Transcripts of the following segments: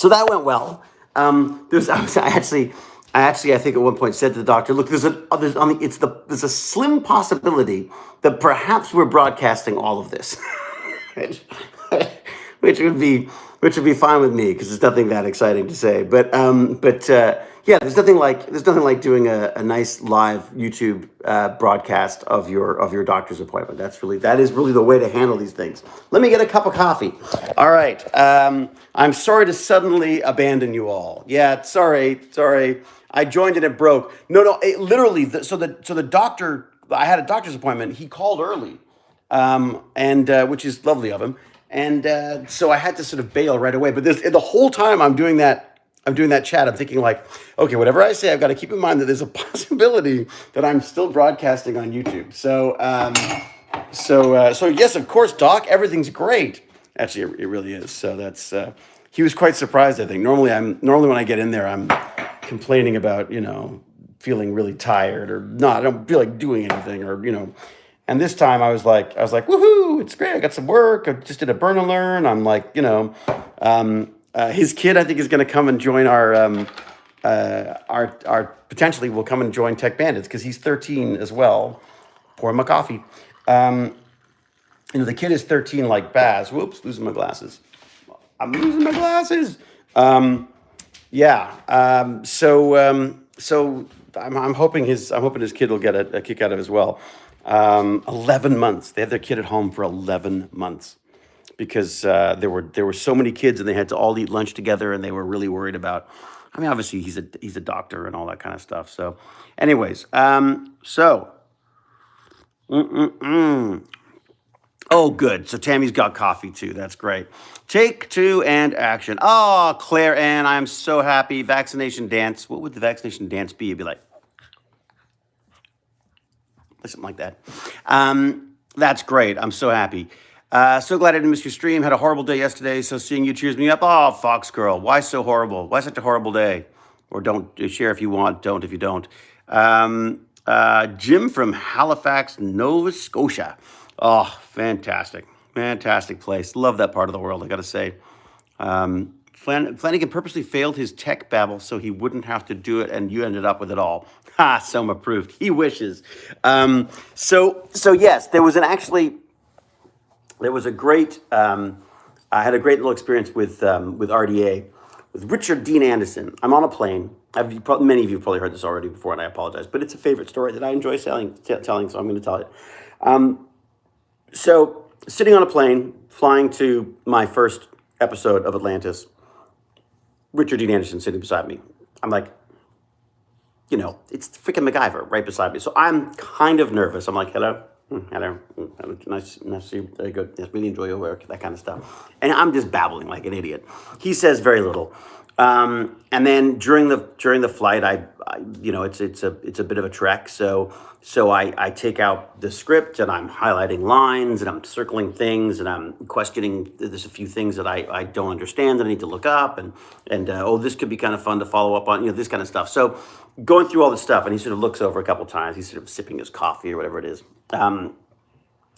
So that went well. I think at one point said to the doctor, "Look, there's a slim possibility that perhaps we're broadcasting all of this," which, which would be fine with me because it's nothing that exciting to say. But yeah, there's nothing like doing a nice live YouTube broadcast of your doctor's appointment. That is really the way to handle these things. Let me get a cup of coffee. All right. I'm sorry to suddenly abandon you all. Yeah, sorry. I joined and it broke. No, literally. So the doctor. I had a doctor's appointment. He called early, and which is lovely of him. And so I had to sort of bail right away. But the whole time I'm doing that chat, I'm thinking like, okay, whatever I say, I've got to keep in mind that there's a possibility that I'm still broadcasting on YouTube. So yes, of course, Doc, everything's great. Actually, it really is. So that's he was quite surprised. I think normally when I get in there, I'm complaining about feeling really tired or not. I don't feel like doing anything or. And this time I was like, woohoo, it's great. I got some work. I just did a burn and learn. I'm like, his kid, I think, is going to come and join our potentially will come and join Tech Bandits because he's 13 as well. Pour him a coffee. The kid is 13 like Baz. Whoops, losing my glasses. I'm losing my glasses. Yeah. So I'm hoping his kid will get a kick out of it as well. 11 months. They had their kid at home for 11 months because there were so many kids and they had to all eat lunch together and they were really worried about. I mean, obviously he's a doctor and all that kind of stuff. So, anyways, Oh, good. So Tammy's got coffee too. That's great. Take two and action. Oh, Claire Ann, I'm so happy. Vaccination dance. What would the vaccination dance be? It'd be like something like that. That's great. I'm so happy. So glad I didn't miss your stream. Had a horrible day yesterday, so seeing you cheers me up. Oh, Fox Girl, why so horrible? Why such a horrible day? Or don't share if you want. Don't if you don't. Jim from Halifax, Nova Scotia. Oh, fantastic. Fantastic place. Love that part of the world, I got to say. Flanagan purposely failed his tech babble so he wouldn't have to do it, and you ended up with it all. Ha, Soma approved. He wishes. So yes, there was a great, I had a great little experience with RDA, with Richard Dean Anderson. I'm on a plane. Many of you have probably heard this already before, and I apologize, but it's a favorite story that I enjoy telling, so I'm going to tell it. So sitting on a plane, flying to my first episode of Atlantis, Richard Dean Anderson sitting beside me. I'm like, it's freaking MacGyver right beside me. So I'm kind of nervous. I'm like, hello. Hello. Nice to see you. Very good. Yes, really enjoy your work, that kind of stuff. And I'm just babbling like an idiot. He says very little. And then during the flight, it's a bit of a trek. So I take out the script and I'm highlighting lines and I'm circling things and I'm questioning. There's a few things that I don't understand that I need to look up and this could be kind of fun to follow up on, this kind of stuff. So going through all this stuff, and he sort of looks over a couple times. He's sort of sipping his coffee or whatever it is. And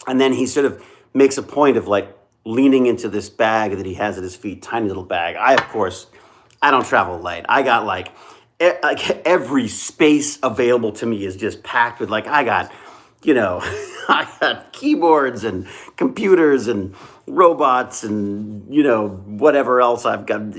then he sort of makes a point of like leaning into this bag that he has at his feet, tiny little bag. I don't travel light. I got like every space available to me is just packed with I got keyboards and computers and robots and, whatever else I've got,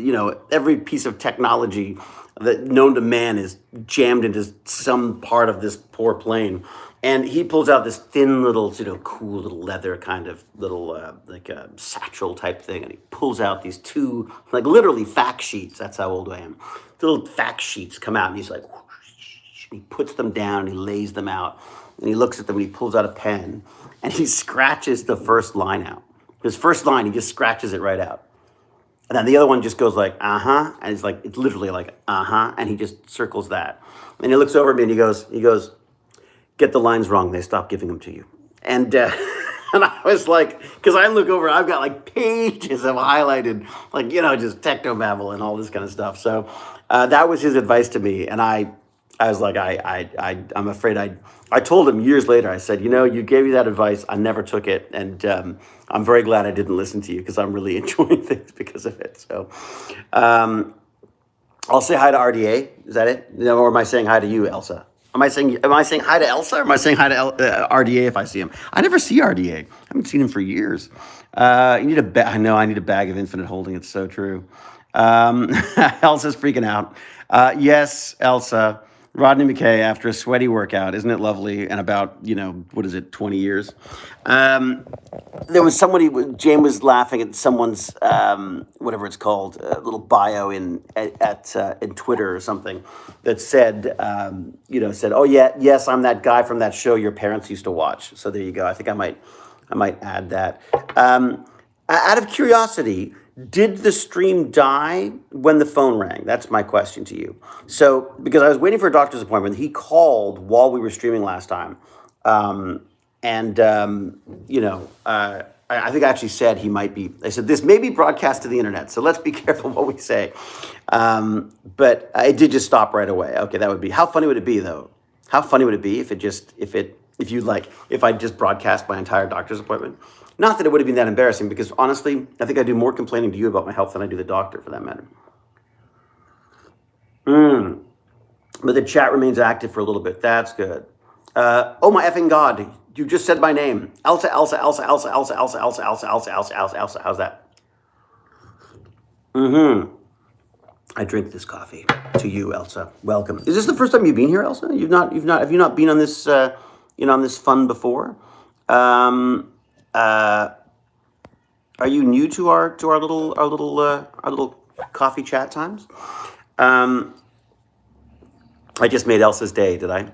every piece of technology that known to man is jammed into some part of this poor plane. And he pulls out this thin little, cool little leather kind of little, like a satchel type thing. And he pulls out these two, literally fact sheets. That's how old I am. The little fact sheets come out and he's like, whoosh, he puts them down and he lays them out. And he looks at them and he pulls out a pen and he scratches the first line out. His first line, he just scratches it right out. And then the other one just goes like, uh-huh. And it's literally like, uh-huh. And he just circles that. And he looks over at me and he goes, get the lines wrong, they stop giving them to you. And and I was like, because I look over, I've got pages of highlighted, just technobabble and all this kind of stuff. So that was his advice to me. And I I was like, I'm afraid I told him years later, I said, you gave me that advice. I never took it. And I'm very glad I didn't listen to you because I'm really enjoying things because of it. So um, I'll say hi to RDA. Is that it? No, or am I saying hi to you, Elsa? Am I saying hi to Elsa or am I saying hi to RDA if I see him? I never see RDA. I haven't seen him for years. You need I know I need a bag of infinite holding. It's so true. Elsa's freaking out. Yes, Elsa. Rodney McKay after a sweaty workout. Isn't it lovely? And about, what is it, 20 years? There was somebody, Jane was laughing at someone's, whatever it's called, little bio in Twitter or something that said, said, oh yeah, yes, I'm that guy from that show your parents used to watch. So there you go. I think I might add that. Out of curiosity, did the stream die when the phone rang? That's my question to you. So, because I was waiting for a doctor's appointment, he called while we were streaming last time. And, I think I actually said he might be, I said, this may be broadcast to the internet, so let's be careful what we say. But it did just stop right away. Okay, that would be, how funny would it be though? How funny would it be if I just broadcast my entire doctor's appointment? Not that it would have been that embarrassing, because honestly, I think I do more complaining to you about my health than I do the doctor, for that matter. But the chat remains active for a little bit. That's good. Oh my effing God. You just said my name. Elsa, Elsa, Elsa, Elsa, Elsa, Elsa, Elsa, Elsa, Elsa, Elsa, Elsa, Elsa. How's that? I drink this coffee. To you, Elsa. Welcome. Is this the first time you've been here, Elsa? Have you not been on this, on this fun before? Are you new to our little coffee chat times? I just made Elsa's day, did I?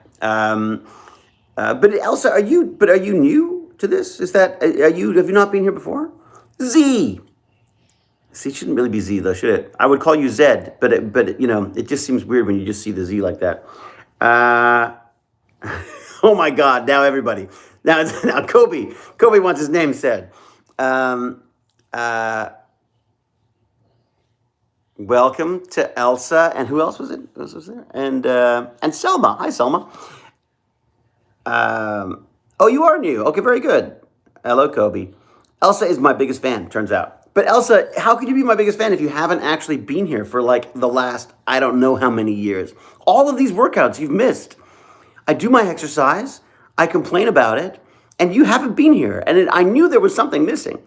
But Elsa, are you new to this? Have you not been here before? Z. See, it shouldn't really be Z though, should it? I would call you Zed, but it just seems weird when you just see the Z like that. Oh my God! Now everybody, now Kobe wants his name said. Welcome to Elsa, and who else was it? Who else was there? And Selma. Hi, Selma. Oh, you are new. Okay, very good. Hello, Kobe. Elsa is my biggest fan, turns out. But Elsa, how could you be my biggest fan if you haven't actually been here for like the last, I don't know how many years? All of these workouts you've missed. I do my exercise, I complain about it, and you haven't been here. And I knew there was something missing.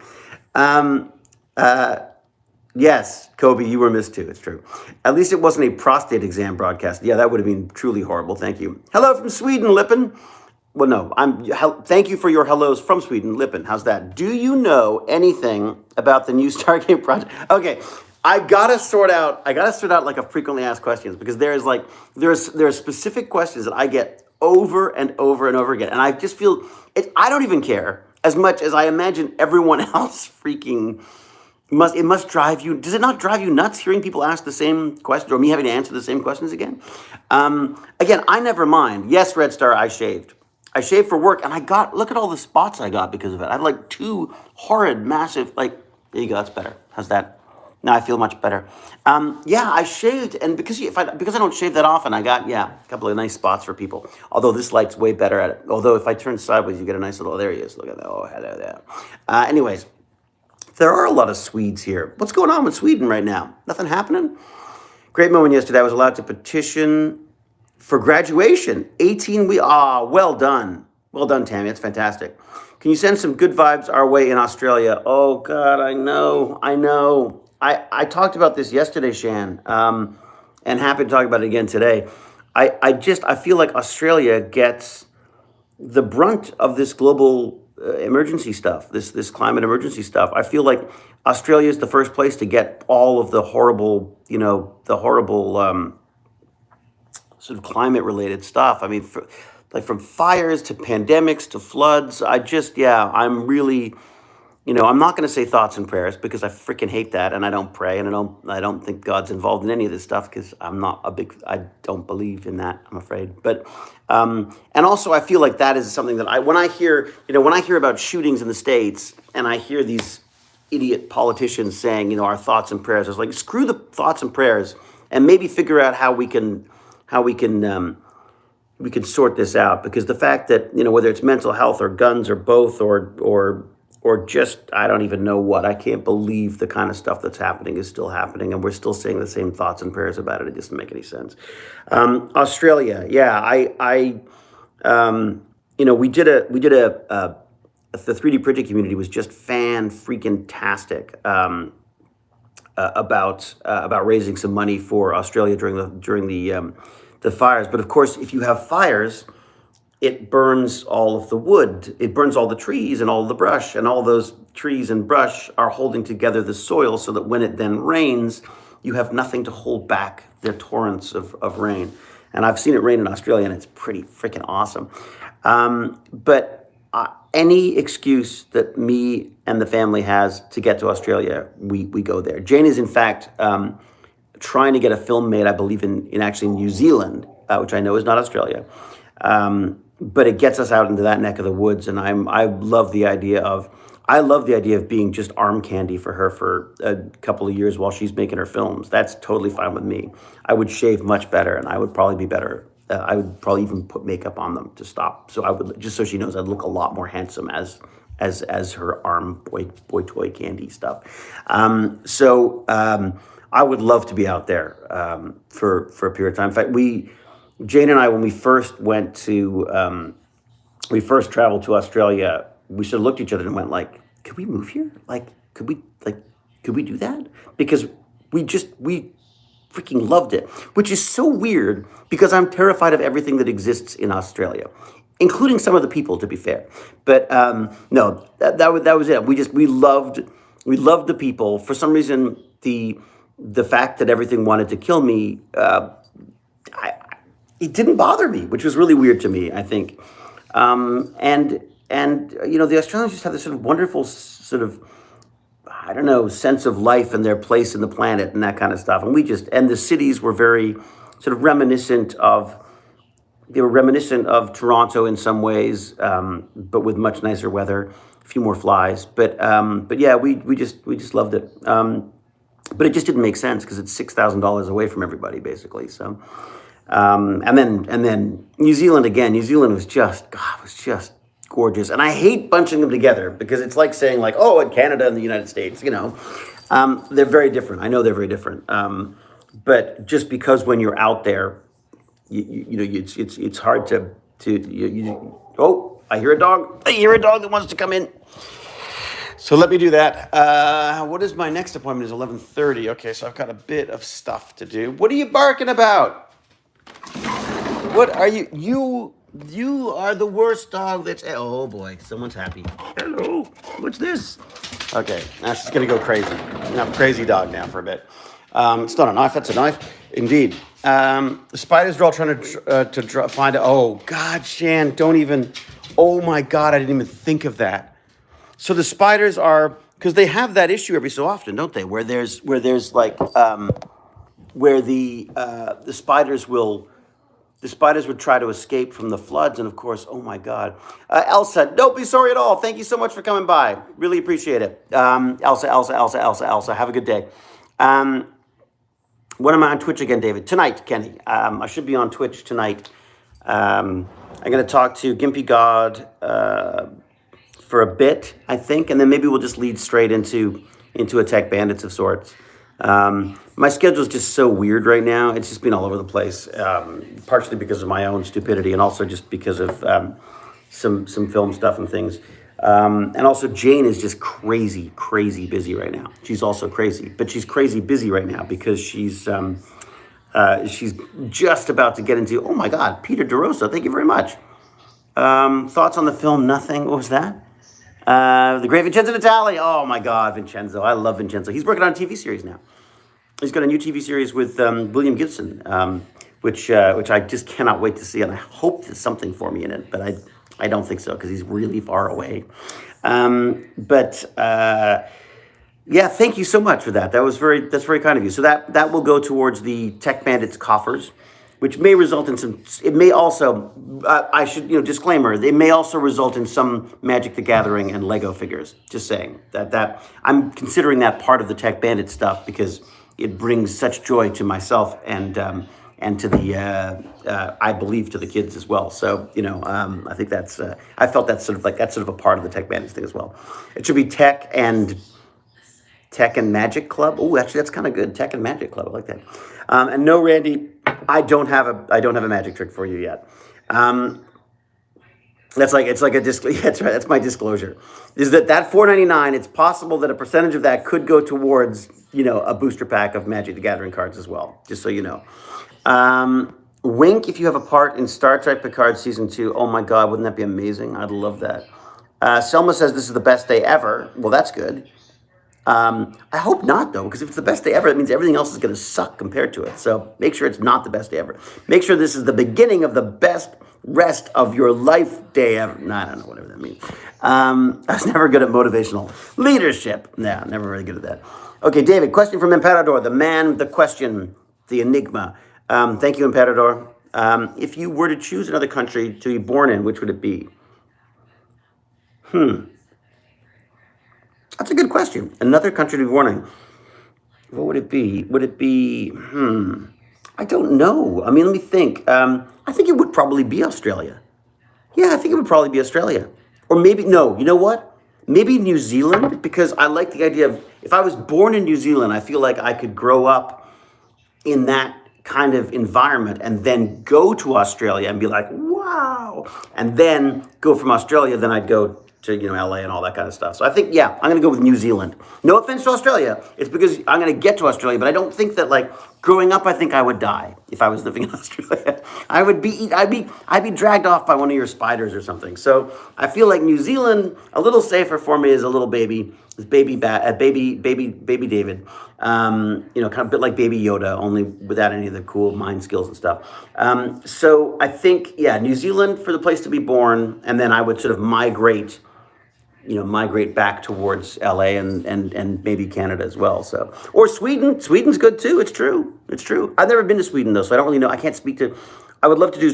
Yes, Kobe, you were missed too. It's true. At least it wasn't a prostate exam broadcast. Yeah, that would have been truly horrible. Thank you. Hello from Sweden, Lippen. Well, no, thank you for your hellos from Sweden, Lippen. How's that? Do you know anything about the new Stargate project? Okay, I gotta sort out like a frequently asked questions, because there are specific questions that I get over and over and over again, and I just feel I don't even care as much as I imagine everyone else freaking. It must drive you. Does it not drive you nuts hearing people ask the same question, or me having to answer the same questions again? Again, I never mind. Yes, Red Star, I shaved. I shaved for work, and look at all the spots I got because of it. I had like 2 horrid, massive, there you go, that's better. How's that? Now I feel much better. Yeah, I shaved, and because I don't shave that often, I got, a couple of nice spots for people. Although this light's way better at it. Although if I turn sideways, you get a nice little, there he is. Look at that. Oh, hello there. Anyways, there are a lot of Swedes here. What's going on with Sweden right now? Nothing happening? Great moment yesterday. I was allowed to petition for graduation. 18 weeks. Well done. Well done, Tammy. That's fantastic. Can you send some good vibes our way in Australia? Oh, God, I know. I talked about this yesterday, Shan, and happy to talk about it again today. I feel like Australia gets the brunt of this global emergency stuff, this climate emergency stuff. I feel like Australia is the first place to get all of the horrible, sort of climate related stuff. I mean, from fires to pandemics to floods. I'm really, I'm not going to say thoughts and prayers because I freaking hate that, and I don't pray, and I don't think God's involved in any of this stuff because I don't believe in that, I'm afraid. But and also I feel like that is something that when I hear about shootings in the States, and I hear these idiot politicians saying, our thoughts and prayers, I was like, screw the thoughts and prayers, and maybe figure out how we can we can sort this out, because the fact that, whether it's mental health or guns or both, or just, I don't even know what, I can't believe the kind of stuff that's happening is still happening, and we're still saying the same thoughts and prayers about it. It doesn't make any sense. Australia, yeah, we did the 3D printing community was just fan freaking tastic, about raising some money for Australia during the fires. But of course, if you have fires, it burns all of the wood. It burns all the trees and all the brush, and all those trees and brush are holding together the soil, so that when it then rains, you have nothing to hold back the torrents of rain. And I've seen it rain in Australia, and it's pretty freaking awesome. But any excuse that me and the family has to get to Australia, we go there. Jane is, in fact, trying to get a film made, I believe, in actually New Zealand, which I know is not Australia. But it gets us out into that neck of the woods, and I love the idea of being just arm candy for her for a couple of years while she's making her films. That's totally fine with me. I would shave much better, and I would probably be better. I would probably even put makeup on them to stop. So I would, just so she knows, I'd look a lot more handsome as her arm boy toy candy stuff. I would love to be out there for a period of time. In fact, Jane and I, when we first traveled to Australia, we sort of looked at each other and went like, could we move here? Could we do that? Because we freaking loved it, which is so weird, because I'm terrified of everything that exists in Australia, including some of the people, to be fair. But no, that was it. We loved the people. For some reason, the fact that everything wanted to kill me, it didn't bother me, which was really weird to me, I think. And the Australians just have this sort of wonderful sort of, I don't know, sense of life and their place in the planet and that kind of stuff. And the cities were very sort of reminiscent of Toronto in some ways, but with much nicer weather, a few more flies. But yeah, we just loved it. But it just didn't make sense, because it's $6,000 away from everybody, basically. So, and then New Zealand again. New Zealand was just gorgeous, and I hate bunching them together, because it's like saying in Canada and the United States. They're very different. I know they're very different. But just because when you're out there, it's hard to. Oh, I hear a dog. I hear a dog that wants to come in. So let me do that. What is my next appointment? Is 11:30. Okay, so I've got a bit of stuff to do. What are you barking about? What are you? You are the worst dog that's... Oh boy, someone's happy. Hello, what's this? Okay, now she's gonna go crazy. I'm gonna have a crazy dog now for a bit. It's not a knife, that's a knife. Indeed. The spiders are all trying to find it. Oh God, Shan, don't even... Oh my God, I didn't even think of that. So the spiders are... Because they have that issue every so often, don't they? Where the spiders will... The spiders would try to escape from the floods, and of course, oh my God. Elsa, don't be sorry at all. Thank you so much for coming by. Really appreciate it. Elsa, have a good day. When am I on Twitch again, David? Tonight, Kenny. I should be on Twitch tonight. I'm going to talk to Gimpy God for a bit, I think, and then maybe we'll just lead straight into a Tech Bandits of sorts. My schedule is just so weird right now. It's just been all over the place, partially because of my own stupidity, and also just because of some film stuff and things. And also, Jane is just crazy busy right now. She's also crazy, but she's crazy busy right now because she's just about to get into... Oh my God, Peter DeRosa, thank you very much. Thoughts on the film? Nothing. What was that? The great Vincenzo Natali. Oh my God, Vincenzo. I love Vincenzo. He's working on a TV series now. He's got a new TV series with William Gibson, which I just cannot wait to see, and I hope there's something for me in it, but I don't think so, because he's really far away. Yeah, thank you so much for that. That's very kind of you. So that will go towards the Tech Bandits coffers, which may result in some... It may also... I should, disclaimer, it may also result in some Magic the Gathering and Lego figures. Just saying. That I'm considering that part of the Tech Bandit stuff, because it brings such joy to myself and and to the I believe to the kids as well. So I think that's I felt that's sort of a part of the Tech Bandits thing as well. It should be Tech and Magic Club. Oh, actually, that's kind of good. Tech and Magic Club. I like that. And no, Randy, I don't have a magic trick for you yet. That's like a yeah, that's right. That's my disclosure. Is that $4.99? It's possible that a percentage of that could go towards a booster pack of Magic the Gathering cards as well. Just so you know. Wink, if you have a part in Star Trek Picard season 2. Oh my God, wouldn't that be amazing? I'd love that. Selma says this is the best day ever. Well, that's good. I hope not, though, because if it's the best day ever, it means everything else is going to suck compared to it. So make sure it's not the best day ever. Make sure this is the beginning of the best rest of your life day ever. No, I don't know, whatever that means. I was never good at motivational leadership. No, never really good at that. Okay, David, question from Emperador, the man, the question, the enigma. Thank you, Emperador. If you were to choose another country to be born in, which would it be? That's a good question. Another country to be born in. What would it be? Would it be, I don't know. I mean, let me think. I think it would probably be Australia. Yeah, I think it would probably be Australia. Or maybe, no, you know what? Maybe New Zealand, because I like the idea of, if I was born in New Zealand, I feel like I could grow up in that kind of environment and then go to Australia and be like, wow. And then go from Australia, then I'd go to LA and all that kind of stuff. So I think, yeah, I'm going to go with New Zealand. No offense to Australia. It's because I'm going to get to Australia, but I don't think that, like, growing up, I think I would die if I was living in Australia. I'd be dragged off by one of your spiders or something. So I feel like New Zealand, a little safer for me as a little baby, baby David. Kind of a bit like Baby Yoda, only without any of the cool mind skills and stuff. So I think, yeah, New Zealand for the place to be born, and then I would sort of migrate back towards LA and maybe Canada as well. So, or Sweden. Sweden's good too. It's true. I've never been to Sweden though, so I don't really know. I can't speak to. I would love to do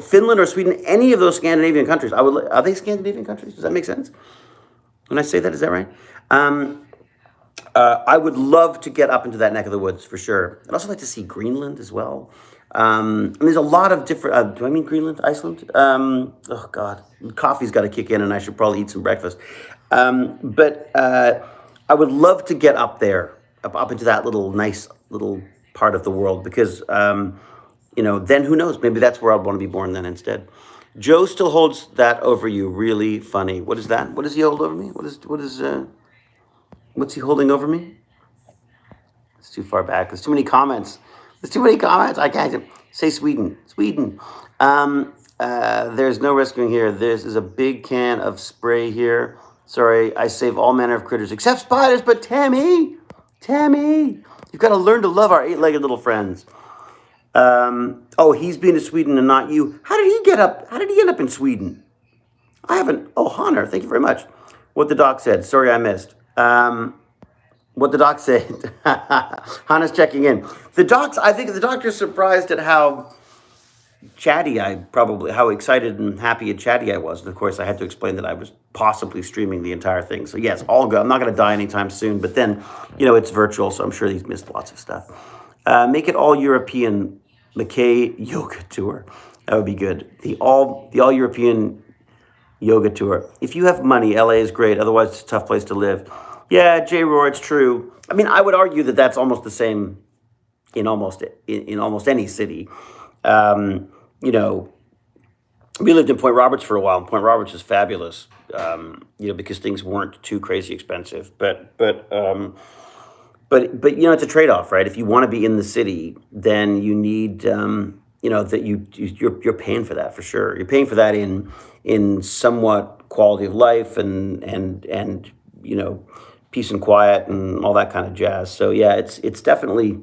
Finland or Sweden, any of those Scandinavian countries. Are they Scandinavian countries? Does that make sense? When I say that, is that right? I would love to get up into that neck of the woods for sure. I'd also like to see Greenland as well. And there's a lot of different, do I mean Greenland, Iceland? Oh God, coffee's got to kick in and I should probably eat some breakfast. But I would love to get up there, up into that nice little part of the world because, then who knows, maybe that's where I'd want to be born then instead. Joe still holds that over you, really funny. What is that? What does he hold over me? What's he holding over me? It's too far back. There's too many comments. I can't say Sweden. There's no rescuing here. There's a big can of spray here. Sorry, I save all manner of critters except spiders. But Tammy, you've got to learn to love our eight-legged little friends. He's been to Sweden and not you. How did he end up in Sweden? I haven't. Oh, Honor, thank you very much. What the doc said. Sorry, I missed. What the doc said. Hannah's checking in. I think the doctor's surprised at how how excited and happy and chatty I was. And of course, I had to explain that I was possibly streaming the entire thing. So yes, all good. I'm not going to die anytime soon. But then, it's virtual, so I'm sure he's missed lots of stuff. Make it all European McKay yoga tour. That would be good. The all European yoga tour. If you have money, LA is great. Otherwise, it's a tough place to live. Yeah, J. Roar, it's true. I mean, I would argue that that's almost the same in almost any city. We lived in Point Roberts for a while. And Point Roberts is fabulous, because things weren't too crazy expensive. But it's a trade-off, right? If you want to be in the city, then you need, that you're paying for that for sure. You're paying for that in somewhat quality of life and peace and quiet and all that kind of jazz. So yeah, it's definitely,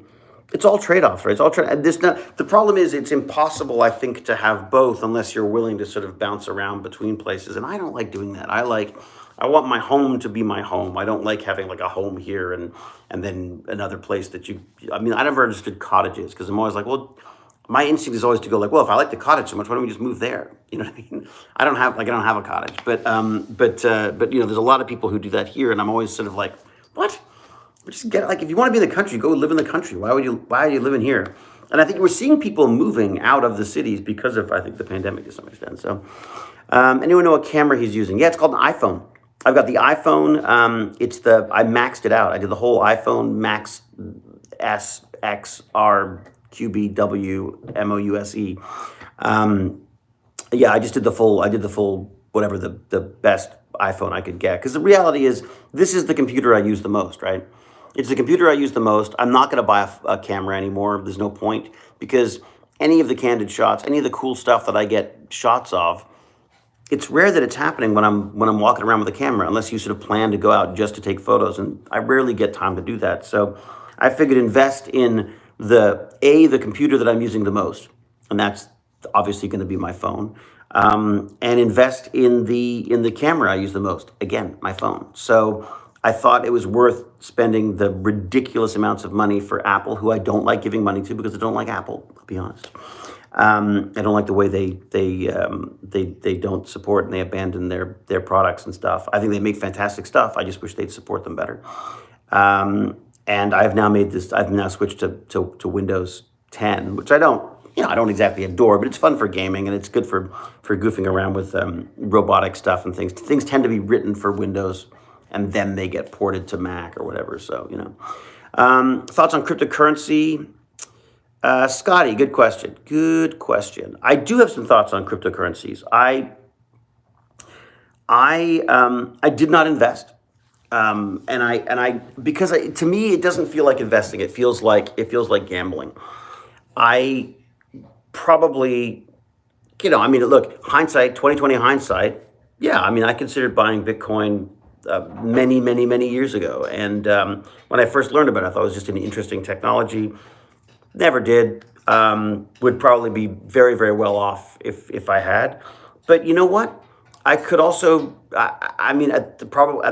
it's all trade-offs, right? It's all the problem is it's impossible, I think, to have both unless you're willing to sort of bounce around between places. And I don't like doing that. I want my home to be my home. I don't like having like a home here and then another place I never understood cottages because I'm always like, well, my instinct is always to go like, well, if I like the cottage so much, why don't we just move there? You know what I mean? I don't have a cottage, but there's a lot of people who do that here, and I'm always sort of like, what? Just if you want to be in the country, go live in the country. Why are you living here? And I think we're seeing people moving out of the cities because of, I think, the pandemic to some extent. So, anyone know what camera he's using? Yeah, it's called an iPhone. I've got the iPhone. I maxed it out. I did the whole iPhone Max S X R QBWMOUSE. Yeah, I did the full whatever the best iPhone I could get. Because the reality is, this is the computer I use the most, right? It's the computer I use the most. I'm not going to buy a camera anymore. There's no point, because any of the candid shots, any of the cool stuff that I get shots of, it's rare that it's happening when I'm walking around with a camera, unless you sort of plan to go out just to take photos, and I rarely get time to do that. So I figured invest in the computer that I'm using the most, and that's obviously going to be my phone, and invest in the camera I use the most. Again, my phone. So I thought it was worth spending the ridiculous amounts of money for Apple, who I don't like giving money to because I don't like Apple. I'll be honest. I don't like the way they don't support and they abandon their products and stuff. I think they make fantastic stuff. I just wish they'd support them better. And I've now switched to Windows 10, which I don't exactly adore, but it's fun for gaming and it's good for goofing around with robotic stuff and things. Things tend to be written for Windows and then they get ported to Mac or whatever. So, thoughts on cryptocurrency? Scotty, good question. Good question. I do have some thoughts on cryptocurrencies. I did not invest. Because to me, it doesn't feel like investing. It feels like gambling. I probably, look, hindsight, 2020 hindsight. Yeah, I considered buying Bitcoin many, many, many years ago. And when I first learned about it, I thought it was just an interesting technology. Never did. Would probably be very, very well off if I had. But you know what? I could also. At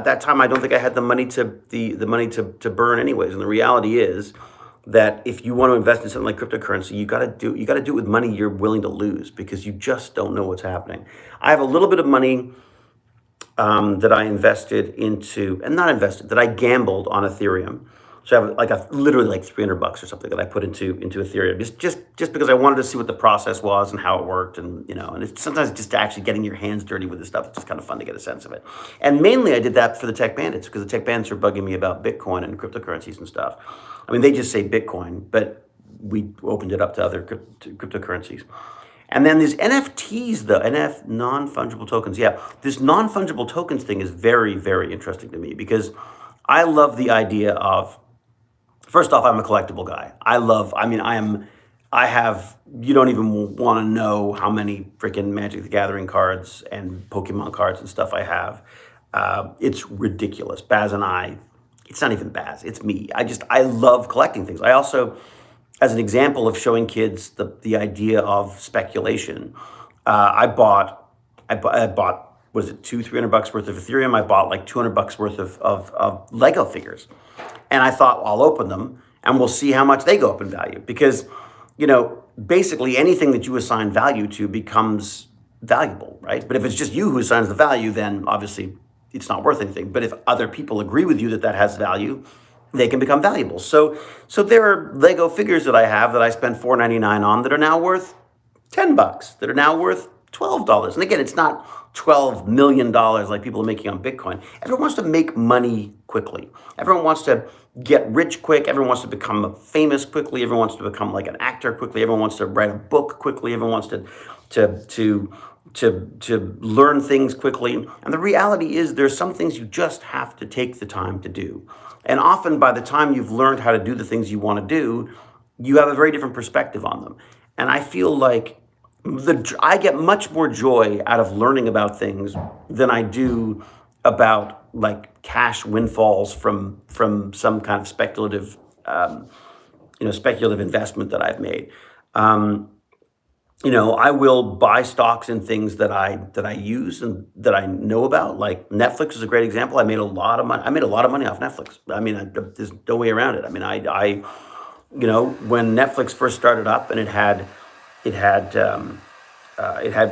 that time, I don't think I had the money to burn anyways. And the reality is that if you want to invest in something like cryptocurrency, you got to do it with money you're willing to lose, because you just don't know what's happening. I have a little bit of money that I invested into, and not invested, that I gambled on Ethereum. So I have literally like $300 or something that I put into Ethereum, just because I wanted to see what the process was and how it worked, and it's sometimes just actually getting your hands dirty with this stuff. It's just kind of fun to get a sense of it. And mainly I did that for the tech bandits, because the tech bandits are bugging me about Bitcoin and cryptocurrencies and stuff. They just say Bitcoin, but we opened it up to other cryptocurrencies. And then these NFTs, non-fungible tokens. Yeah, this non-fungible tokens thing is very, very interesting to me, because I love the idea of, first off, I'm a collectible guy. You don't even want to know how many freaking Magic the Gathering cards and Pokemon cards and stuff I have. It's ridiculous. Baz and I, it's not even Baz, it's me. I love collecting things. I also, as an example of showing kids the idea of speculation, I bought, what is it, $200-300 worth of Ethereum. I bought like $200 worth of Lego figures. And I thought, well, I'll open them and we'll see how much they go up in value. Because, basically anything that you assign value to becomes valuable, right? But if it's just you who assigns the value, then obviously it's not worth anything. But if other people agree with you that has value, they can become valuable. So there are Lego figures that I have that I spent $4.99 on that are now worth $10, that are now worth $12. And again, it's not $12 million like people are making on Bitcoin. Everyone wants to make money quickly. Everyone wants to get rich quick. Everyone wants to become famous quickly. Everyone wants to become like an actor quickly. Everyone wants to write a book quickly. Everyone wants to learn things quickly. And the reality is there's some things you just have to take the time to do. And often by the time you've learned how to do the things you want to do, you have a very different perspective on them. And I feel like I get much more joy out of learning about things than I do about like cash windfalls from some kind of speculative investment that I've made. I will buy stocks in things that I use and that I know about. Like Netflix is a great example. I made a lot of money. Off Netflix. There's no way around it. When Netflix first started up and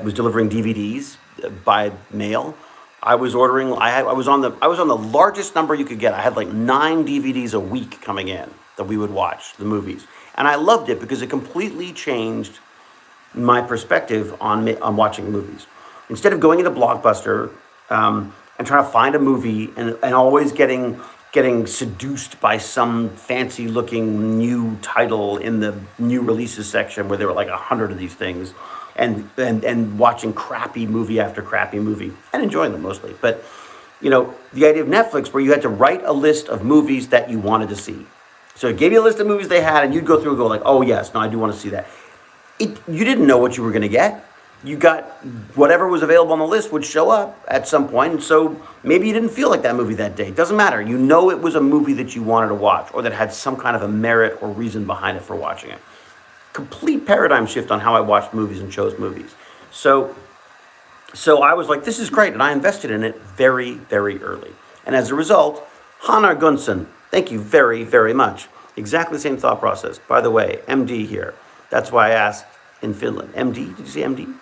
was delivering DVDs by mail. I was ordering. I was on the largest number you could get. I had like 9 DVDs a week coming in that we would watch the movies, And I loved it because it completely changed my perspective on watching movies. Instead of going into Blockbuster and trying to find a movie and always getting seduced by some fancy looking new title in the new releases section where there were like 100 of these things, and watching crappy movie after crappy movie and enjoying them mostly. But the idea of Netflix where you had to write a list of movies that you wanted to see. So it gave you a list of movies they had, and you'd go through and go like, oh yes, no, I do want to see that. You didn't know what you were going to get. You got whatever was available on the list would show up at some point, and so maybe you didn't feel like that movie that day. It doesn't matter. You know it was a movie that you wanted to watch or that had some kind of a merit or reason behind it for watching it. Complete paradigm shift on how I watched movies and chose movies. So I was like, this is great, and I invested in it very, very early. And as a result, Hanar Gunson, thank you very, very much. Exactly the same thought process. By the way, MD here. That's why I asked in Finland. MD? Did you say MD?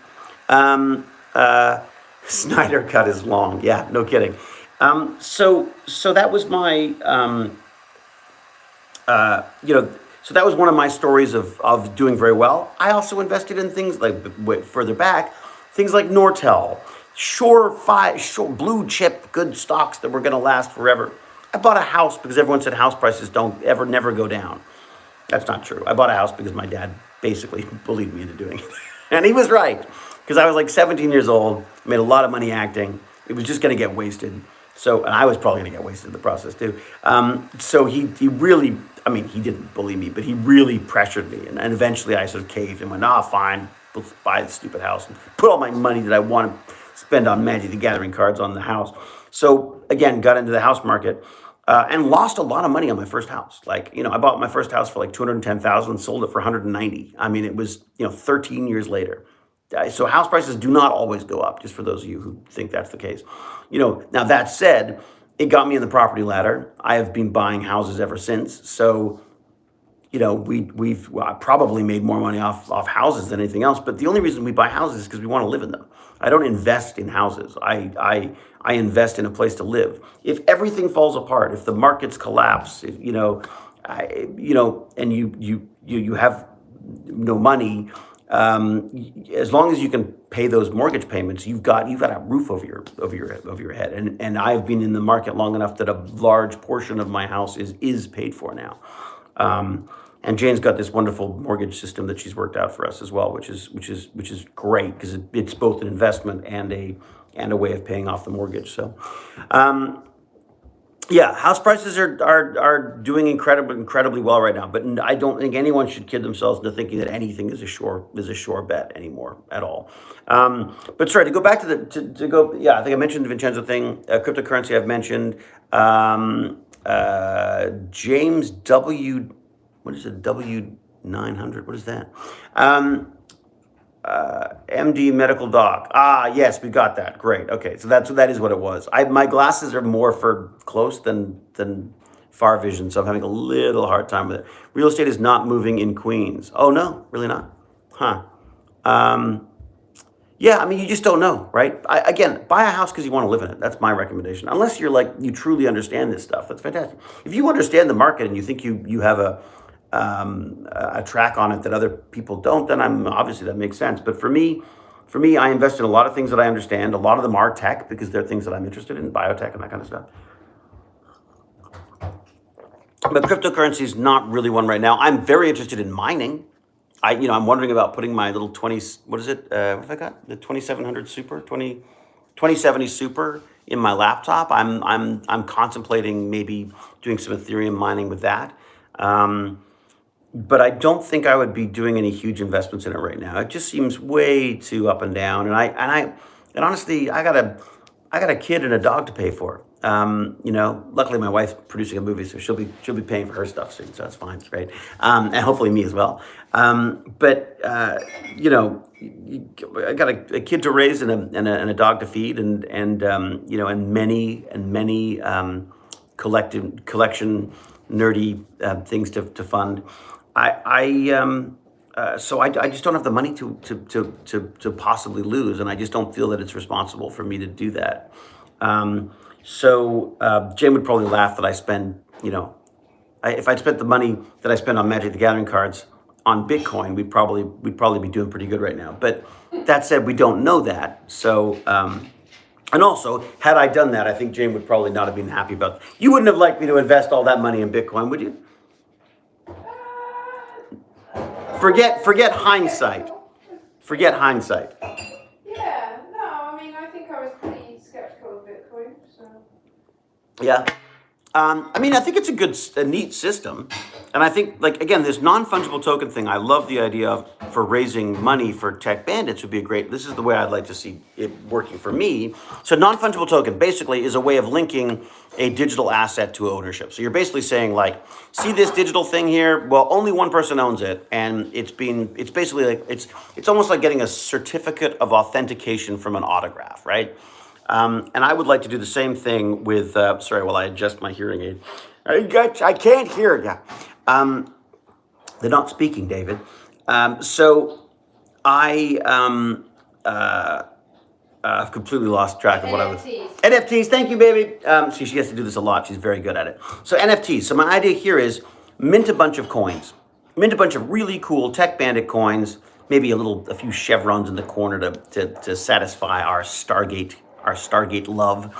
Snyder Cut is long. Yeah, no kidding. So that was my, so that was one of my stories of doing very well. I also invested in things like, further back, things like Nortel, Shore blue chip, good stocks that were going to last forever. I bought a house because everyone said house prices never go down. That's not true. I bought a house because my dad basically bullied me into doing it. And he was right, because I was like 17 years old, made a lot of money acting. It was just going to get wasted. So, and I was probably going to get wasted in the process too. So he really, I mean, he didn't bully me, but he really pressured me. And eventually I sort of caved and went, fine, let's buy the stupid house and put all my money that I want to spend on Magic the Gathering cards on the house. So again, got into the house market. And lost a lot of money on my first house. Like, I bought my first house for like 210,000, sold it for 190. I mean, it was, 13 years later. So house prices do not always go up, just for those of you who think that's the case. Now that said, it got me in the property ladder. I have been buying houses ever since. So, we've probably made more money off houses than anything else. But the only reason we buy houses is because we want to live in them. I don't invest in houses. I invest in a place to live. If everything falls apart, if the markets collapse, and you have no money, as long as you can pay those mortgage payments, you've got a roof over your head. And I've been in the market long enough that a large portion of my house is paid for now. And Jane's got this wonderful mortgage system that she's worked out for us as well, which is great because it's both an investment and a way of paying off the mortgage. So, house prices are doing incredibly well right now. But I don't think anyone should kid themselves into thinking that anything is a sure bet anymore at all. But sorry, to go back to I think I mentioned the Vincenzo thing, cryptocurrency I've mentioned. James W. What is it? W900. What is that? MD Medical Doc. Yes, we got that. Great. Okay, so that is what it was. My glasses are more for close than far vision, so I'm having a little hard time with it. Real estate is not moving in Queens. Oh no, really not? Huh. Yeah, I mean, you just don't know, right? Again, buy a house because you want to live in it. That's my recommendation. Unless you're like, you truly understand this stuff. That's fantastic. If you understand the market and you think you have a track on it that other people don't, then obviously that makes sense. But for me, I invest in a lot of things that I understand. A lot of them are tech because they're things that I'm interested in, biotech and that kind of stuff. But cryptocurrency is not really one right now. I'm very interested in mining. I'm wondering about putting my little 20, what is it? What have I got? The 2700 Super, 2070 Super in my laptop. I'm contemplating maybe doing some Ethereum mining with that. But I don't think I would be doing any huge investments in it right now. It just seems way too up and down. And honestly, I got a kid and a dog to pay for. Luckily my wife's producing a movie, so she'll be paying for her stuff soon, so that's fine. It's great. And hopefully me as well. But I got a kid to raise and a dog to feed and many collection nerdy things to fund. So I just don't have the money to possibly lose, and I just don't feel that it's responsible for me to do that. So Jane would probably laugh that I spend if I'd spent the money that I spent on Magic the Gathering cards on Bitcoin, we'd probably be doing pretty good right now. But that said, we don't know that. So, and also, had I done that, I think Jane would probably not have been happy about it. You wouldn't have liked me to invest all that money in Bitcoin, would you? Forget hindsight. Forget hindsight. Yeah, no, I mean, I think I was pretty skeptical of Bitcoin, so. Yeah. I mean, I think it's a neat system. And I think, like, again, this non-fungible token thing, I love the idea of for raising money for tech bandits would be this is the way I'd like to see it working for me. So non-fungible token basically is a way of linking a digital asset to ownership. So you're basically saying, like, see this digital thing here? Well, only one person owns it. And it's basically like, it's almost like getting a certificate of authentication from an autograph, right? And I would like to do the same thing with, sorry, while I adjust my hearing aid. I can't hear you. They're not speaking, David. So I've completely lost track of what I was. NFTs, thank you, baby. See, she has to do this a lot. She's very good at it. So NFTs. So my idea here is mint a bunch of coins. Mint a bunch of really cool Tech Bandit coins. Maybe a few chevrons in the corner to satisfy our Stargate love.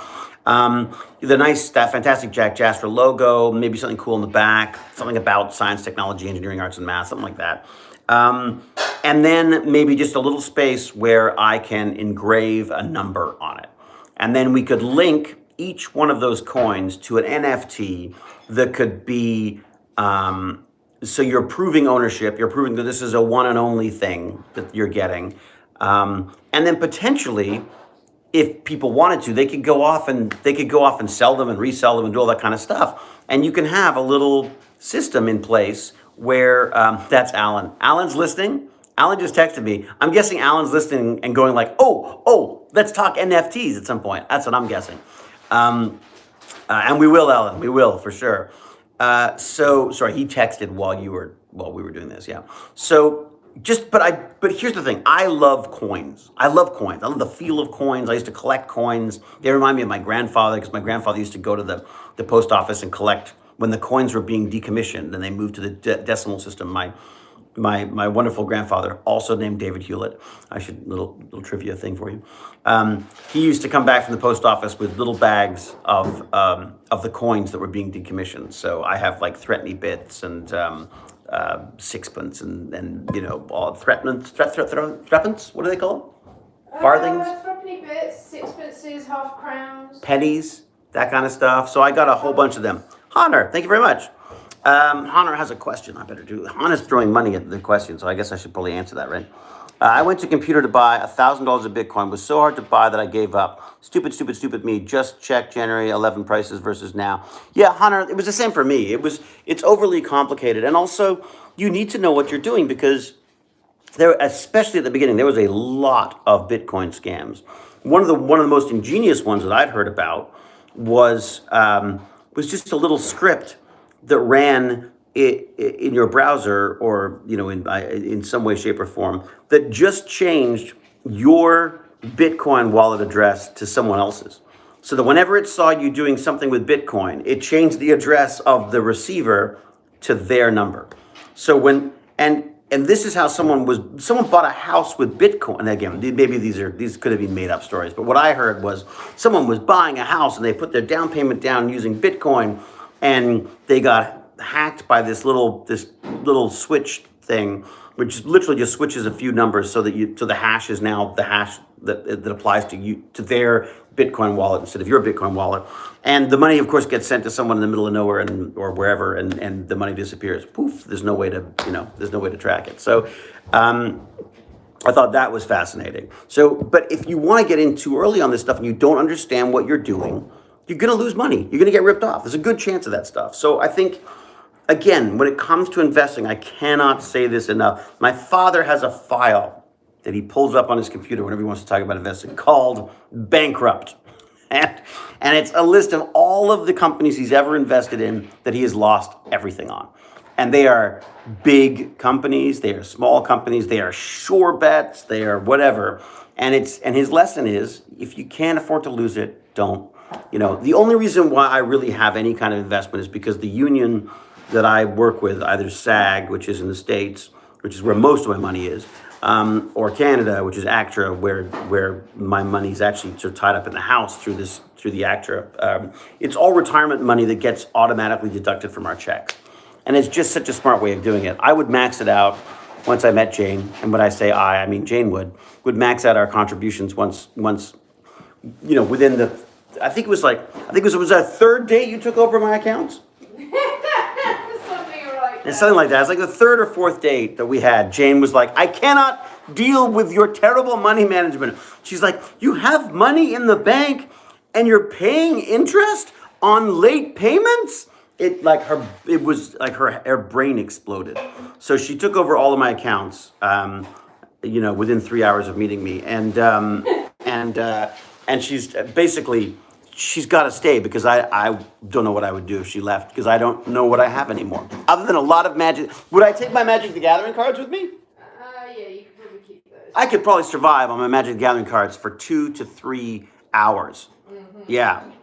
That fantastic Jack Jasper logo, maybe something cool in the back, something about science, technology, engineering, arts, and math, something like that. And then maybe just a little space where I can engrave a number on it. And then we could link each one of those coins to an NFT that could be, so you're proving ownership, you're proving that this is a one and only thing that you're getting. And then potentially, if people wanted to, they could go off and sell them and resell them and do all that kind of stuff. And you can have a little system in place where that's Alan. Alan's listening. Alan just texted me. I'm guessing Alan's listening and going like, oh, let's talk NFTs at some point. That's what I'm guessing. And we will, Alan. We will for sure. So sorry, he texted while we were doing this. Yeah. So. But here's the thing. I love coins. I love the feel of coins. I used to collect coins. They remind me of my grandfather because my grandfather used to go to the post office and collect when the coins were being decommissioned and they moved to the decimal system. My wonderful grandfather, also named David Hewlett. I should little trivia thing for you. He used to come back from the post office with little bags of the coins that were being decommissioned. So I have like threepenny bits and sixpence and all threepence. What do they call them? Farthings, Threepenny bits, sixpences, half crowns, pennies, that kind of stuff. So I got a whole bunch of them. Hunter, thank you very much. Hunter has a question. I better do. Hunter's throwing money at the question, so I guess I should probably answer that, right? I went to a computer to buy $1,000 of Bitcoin. It was so hard to buy that I gave up. Stupid me. Just check January 11 prices versus now. Yeah, Hunter, it was the same for me. It's overly complicated. And also, you need to know what you're doing because especially at the beginning, there was a lot of Bitcoin scams. One of the most ingenious ones that I'd heard about was just a little script that ran in your browser or in some way, shape, or form that just changed your Bitcoin wallet address to someone else's. So that whenever it saw you doing something with Bitcoin, it changed the address of the receiver to their number. So and this is how someone bought a house with Bitcoin. And again, maybe these could have been made up stories, but what I heard was someone was buying a house and they put their down payment down using Bitcoin and they got hacked by this little switch thing, which literally just switches a few numbers so the hash is now the hash that applies to their Bitcoin wallet instead of your Bitcoin wallet. And the money, of course, gets sent to someone in the middle of nowhere or wherever, and the money disappears. Poof! There's no way to track it. So, I thought that was fascinating. So, but if you want to get in too early on this stuff and you don't understand what you're doing, you're going to lose money. You're going to get ripped off. There's a good chance of that stuff. So I think, again, when it comes to investing, I cannot say this enough. My father has a file that he pulls up on his computer whenever he wants to talk about investing called Bankrupt. And it's a list of all of the companies he's ever invested in that he has lost everything on. And they are big companies, they are small companies, they are sure bets, they are whatever. And his lesson is, if you can't afford to lose it, don't. The only reason why I really have any kind of investment is because the union that I work with, either SAG, which is in the States, which is where most of my money is, or Canada, which is ACTRA, where my money's actually sort of tied up in the house through the ACTRA. It's all retirement money that gets automatically deducted from our check. And it's just such a smart way of doing it. I would max it out once I met Jane, and when I say I mean Jane would max out our contributions once within I think it was our third date you took over my accounts? Something like It's something like that. It's like the third or fourth date that we had. Jane was like, I cannot deal with your terrible money management. She's like, you have money in the bank and you're paying interest on late payments? It was like her brain exploded. So she took over all of my accounts, within 3 hours of meeting me. And she's got to stay because I don't know what I would do if she left because I don't know what I have anymore. Other than a lot of Magic. Would I take my Magic the Gathering cards with me? yeah, you could probably keep those. I could probably survive on my Magic the Gathering cards for 2 to 3 hours. Mm-hmm. Yeah. You'd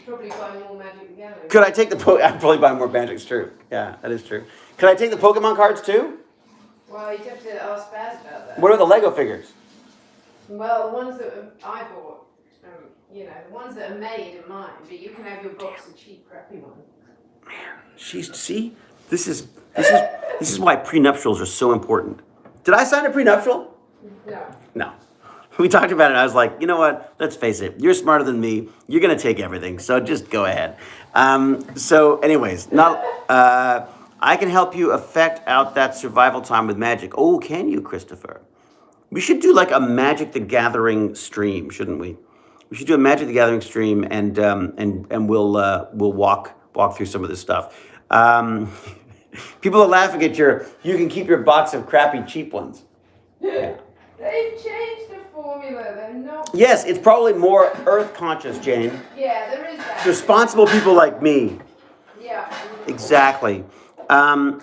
probably buy more Magic the Gathering. Could I take I'd probably buy more Magic, it's true. Yeah, that is true. Could I take the Pokemon cards too? Well, you'd have to ask Baz about that. What are the Lego figures? Well, the ones that I bought, the ones that are made are mine, but you can have your box of cheap, crappy ones. This is why prenuptials are so important. Did I sign a prenuptial? No. We talked about it. I was like, you know what? Let's face it. You're smarter than me. You're gonna take everything. So just go ahead. I can help you effect out that survival time with Magic. Oh, can you, Christopher? We should do like a Magic the Gathering stream, shouldn't we? We should do a Magic the Gathering stream, and we'll walk through some of this stuff. People are laughing at you can keep your box of crappy cheap ones. Yeah. They've changed the formula. They're not. Yes, it's probably more earth conscious, Jane. Yeah, there is that. Responsible people like me. Yeah. Exactly.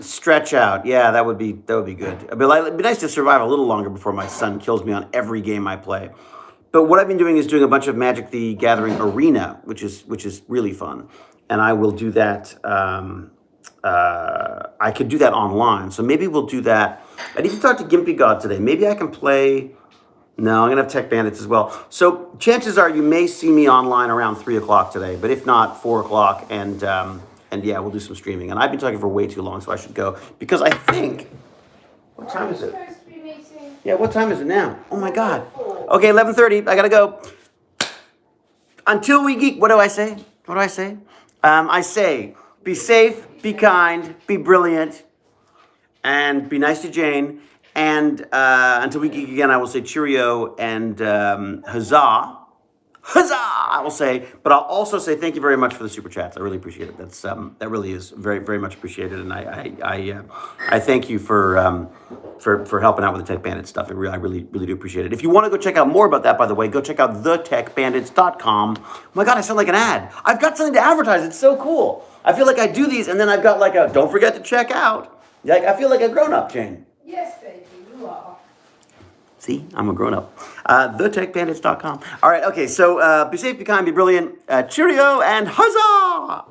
Stretch out. Yeah, that would be good. It'd be nice to survive a little longer before my son kills me on every game I play. But what I've been doing is doing a bunch of Magic the Gathering Arena, which is really fun, and I will do that. I could do that online, so maybe we'll do that. I need to talk to Gimpy God today. Maybe I can play. No, I'm gonna have Tech Bandits as well. So chances are you may see me online around 3:00 today, but if not, 4:00, and yeah, we'll do some streaming. And I've been talking for way too long, so I should go because I think. What time is it? Supposed to be meeting. Yeah, what time is it now? Oh my God. Okay, 11:30. I gotta go. Until we geek. What do I say? I say, be safe, be kind, be brilliant, and be nice to Jane. And until we geek again, I will say cheerio and huzzah. Huzzah! I will say, but I'll also say thank you very much for the super chats. I really appreciate it. That really is very, very much appreciated, and I thank you for helping out with the Tech Bandit stuff. I really do appreciate it. If you want to go check out more about that, by the way, go check out thetechbandits.com. Oh my God, I sound like an ad. I've got something to advertise. It's so cool. I feel like I do these, and then I've got like a don't forget to check out. Like I feel like a grown up, Jane. Yes, baby, you are. See, I'm a grown-up. Thetechbandits.com. All right, okay, so be safe, be kind, be brilliant. Cheerio and huzzah!